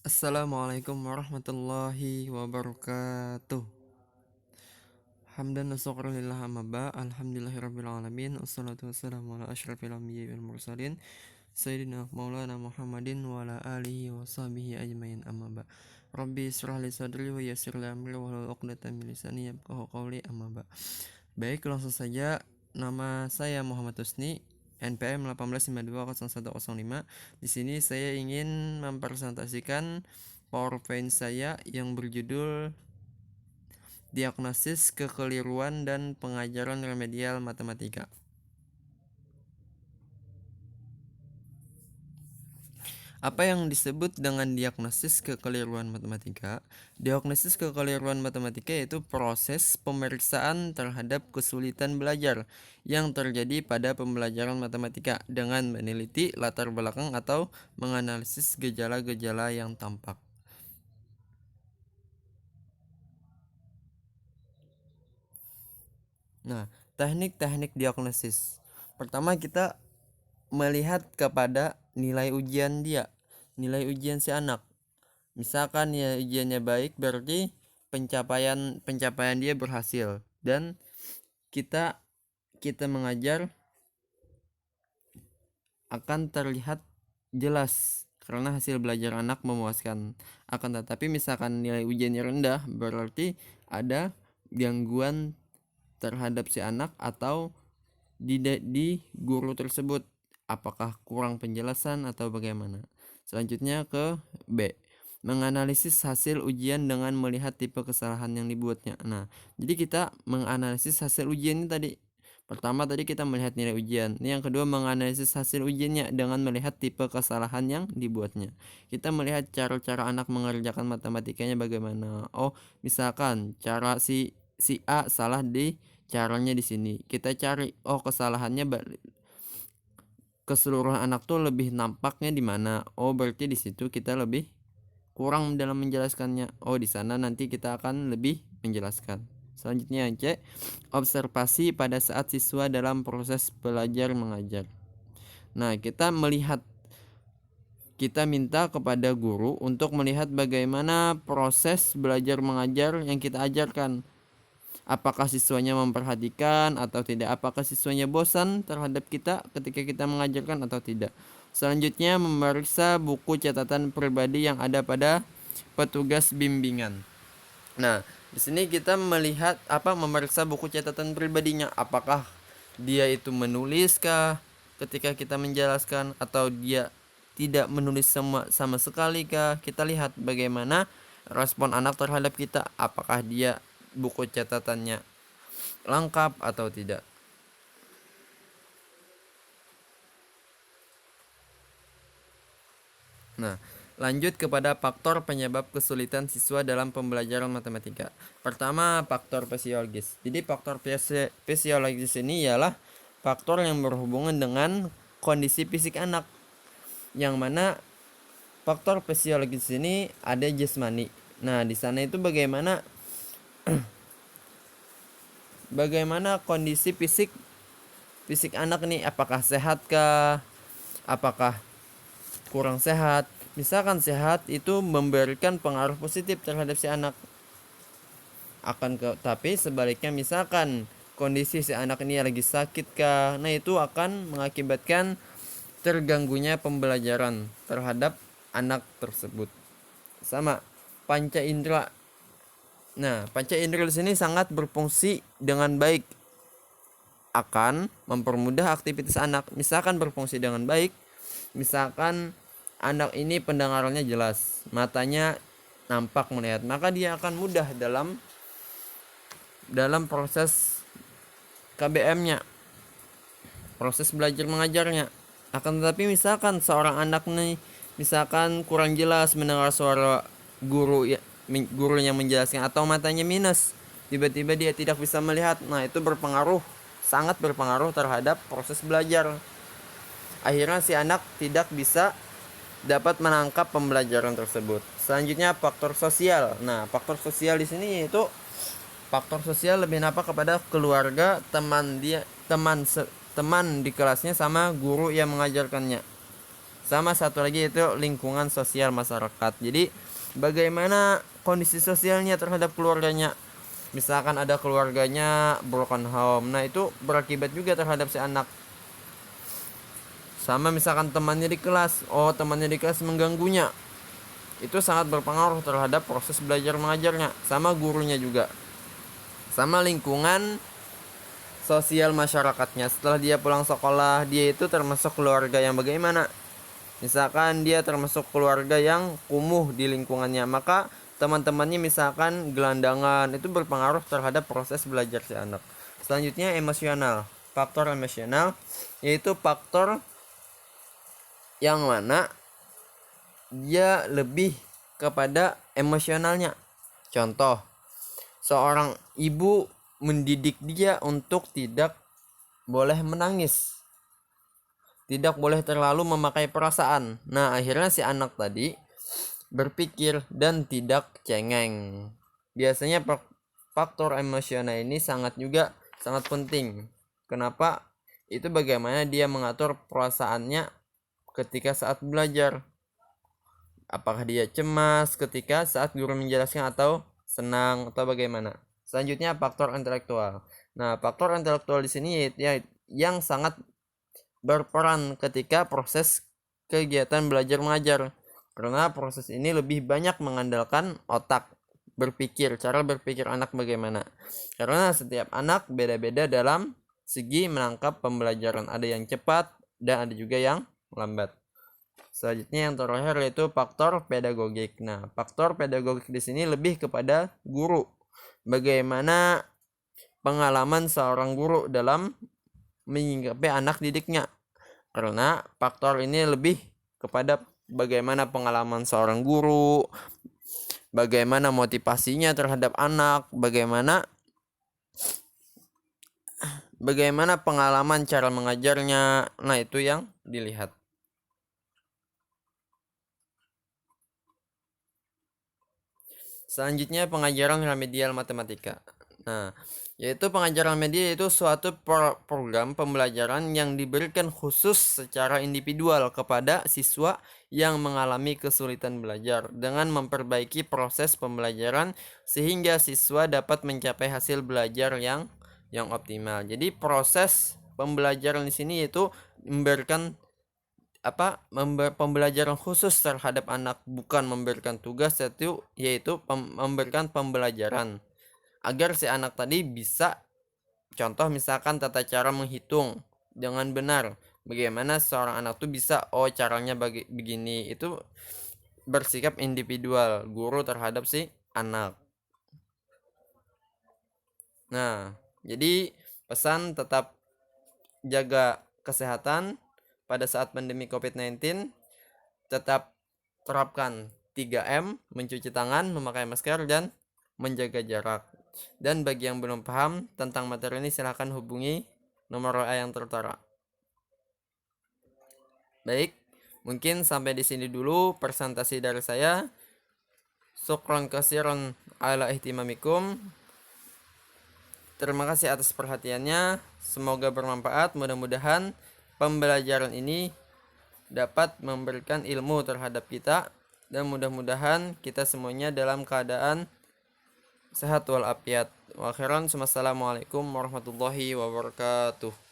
Assalamualaikum warahmatullahi wabarakatuh. Hamdan wa syukran lillah amma ba'. Alhamdulillahirabbil alamin. Wassalatu wassalamu ala asyrafil anbiya'i wal mursalin sayyidina maulana Muhammadin wa ala alihi wa sahbihi ajmain amma ba'. Rabbi israh li sadri wa yassir li amri wahlul 'uqdatam min lisani yafqahu qawli amma ba'. Baik, langsung saja. Nama saya Muhammad Husni, NPM 18520105. Di sini saya ingin mempresentasikan PowerPoint saya yang berjudul Diagnosis Kekeliruan dan Pengajaran Remedial Matematika. Apa yang disebut dengan diagnosis kekeliruan matematika? Diagnosis kekeliruan matematika yaitu proses pemeriksaan terhadap kesulitan belajar yang terjadi pada pembelajaran matematika dengan meneliti latar belakang atau menganalisis gejala-gejala yang tampak. Nah, teknik-teknik diagnosis. Pertama, kita melihat kepada nilai ujian dia, nilai ujian si anak. Misalkan ya ujiannya baik, berarti pencapaian dia berhasil, dan kita mengajar akan terlihat jelas karena hasil belajar anak memuaskan. Akan tetapi misalkan nilai ujiannya rendah, berarti ada gangguan terhadap si anak atau di guru tersebut, apakah kurang penjelasan atau bagaimana. Selanjutnya ke B, menganalisis hasil ujian dengan melihat tipe kesalahan yang dibuatnya. Nah, jadi kita menganalisis hasil ujian ini tadi. Pertama tadi kita melihat nilai ujian. Yang kedua, menganalisis hasil ujiannya dengan melihat tipe kesalahan yang dibuatnya. Kita melihat cara-cara anak mengerjakan matematikanya bagaimana. Oh, misalkan cara si A salah di caranya di sini. Kita cari, oh kesalahannya keseluruhan anak tuh lebih nampaknya di mana. Oh, berarti di situ kita lebih kurang dalam menjelaskannya. Oh, di sana nanti kita akan lebih menjelaskan. Selanjutnya yang C, observasi pada saat siswa dalam proses belajar mengajar. Nah, kita minta kepada guru untuk melihat bagaimana proses belajar mengajar yang kita ajarkan. Apakah siswanya memperhatikan atau tidak? Apakah siswanya bosan terhadap kita ketika kita mengajarkan atau tidak? Selanjutnya, memeriksa buku catatan pribadi yang ada pada petugas bimbingan. Nah, di sini kita memeriksa buku catatan pribadinya. Apakah dia itu menuliskah ketika kita menjelaskan atau dia tidak menulis sama sekali kah? Kita lihat bagaimana respon anak terhadap kita. Apakah dia buku catatannya lengkap atau tidak. Nah, lanjut kepada faktor penyebab kesulitan siswa dalam pembelajaran matematika. Pertama, faktor fisiologis. Jadi faktor fisiologis ini ialah faktor yang berhubungan dengan kondisi fisik anak, yang mana faktor fisiologis ini ada jasmani. Nah, di sana itu bagaimana kondisi fisik anak nih, apakah sehatkah, apakah kurang sehat. Misalkan sehat, itu memberikan pengaruh positif terhadap si anak. Tapi sebaliknya, misalkan kondisi si anak ini lagi sakit kah, nah itu akan mengakibatkan terganggunya pembelajaran terhadap anak tersebut. Sama panca indera. Nah, panca indera di sini sangat berfungsi dengan baik, akan mempermudah aktivitas anak. Misalkan berfungsi dengan baik, misalkan anak ini pendengarannya jelas, matanya nampak melihat, maka dia akan mudah dalam proses KBM-nya, proses belajar mengajarnya. Akan tetapi misalkan seorang anak nih, misalkan kurang jelas mendengar suara gurunya menjelaskan, atau matanya minus, tiba-tiba dia tidak bisa melihat, nah itu sangat berpengaruh terhadap proses belajar. Akhirnya si anak tidak bisa dapat menangkap pembelajaran tersebut. Selanjutnya, faktor sosial. Nah, faktor sosial di sini yaitu faktor sosial lebih nampak kepada keluarga, teman di kelasnya, sama guru yang mengajarkannya. Sama satu lagi itu lingkungan sosial masyarakat. Jadi bagaimana kondisi sosialnya terhadap keluarganya. Misalkan ada keluarganya broken home, nah itu berakibat juga terhadap si anak. Sama misalkan temannya di kelas, temannya di kelas mengganggunya, itu sangat berpengaruh terhadap proses belajar mengajarnya. Sama gurunya juga, sama lingkungan sosial masyarakatnya. Setelah dia pulang sekolah, dia itu termasuk keluarga yang bagaimana. Misalkan dia termasuk keluarga yang kumuh di lingkungannya, maka teman-temannya misalkan gelandangan, itu berpengaruh terhadap proses belajar si anak. Selanjutnya emosional. Faktor emosional yaitu faktor yang mana dia lebih kepada emosionalnya. Contoh, seorang ibu mendidik dia untuk tidak boleh menangis, tidak boleh terlalu memakai perasaan. Nah, akhirnya si anak tadi berpikir dan tidak cengeng. Biasanya faktor emosional ini sangat penting. Kenapa? Itu bagaimana dia mengatur perasaannya ketika saat belajar. Apakah dia cemas ketika saat guru menjelaskan atau senang atau bagaimana. Selanjutnya faktor intelektual. Nah, faktor intelektual di sini ya yang sangat berperan ketika proses kegiatan belajar mengajar. Karena proses ini lebih banyak mengandalkan otak berpikir, cara berpikir anak bagaimana. Karena setiap anak beda-beda dalam segi menangkap pembelajaran. Ada yang cepat dan ada juga yang lambat. Selanjutnya yang terakhir yaitu faktor pedagogik. Nah, faktor pedagogik di sini lebih kepada guru. Bagaimana pengalaman seorang guru dalam menyikapi anak didiknya. Karena faktor ini lebih kepada bagaimana pengalaman seorang guru, bagaimana motivasinya terhadap anak, bagaimana pengalaman cara mengajarnya. Nah, itu yang dilihat. Selanjutnya pengajaran remedial matematika. Nah, yaitu pengajaran remedial itu suatu program pembelajaran yang diberikan khusus secara individual kepada siswa yang mengalami kesulitan belajar dengan memperbaiki proses pembelajaran sehingga siswa dapat mencapai hasil belajar yang optimal. Jadi proses pembelajaran di sini itu memberikan pembelajaran khusus terhadap anak, bukan memberikan tugas, yaitu memberikan pembelajaran agar si anak tadi bisa, contoh misalkan tata cara menghitung dengan benar. Bagaimana seorang anak tuh bisa caranya begini. Itu bersikap individual guru terhadap si anak. Nah, jadi pesan tetap jaga kesehatan pada saat pandemi COVID-19, tetap terapkan 3M, mencuci tangan, memakai masker, dan menjaga jarak. Dan bagi yang belum paham tentang materi ini, silahkan hubungi nomor WA yang tertera. Baik, mungkin sampai di sini dulu presentasi dari saya. Syukran kasiran ala ihtimamikum. Terima kasih atas perhatiannya. Semoga bermanfaat. Mudah-mudahan pembelajaran ini dapat memberikan ilmu terhadap kita, dan mudah-mudahan kita semuanya dalam keadaan sehat walafiat. Wa akhiran, wassalamualaikum warahmatullahi wabarakatuh.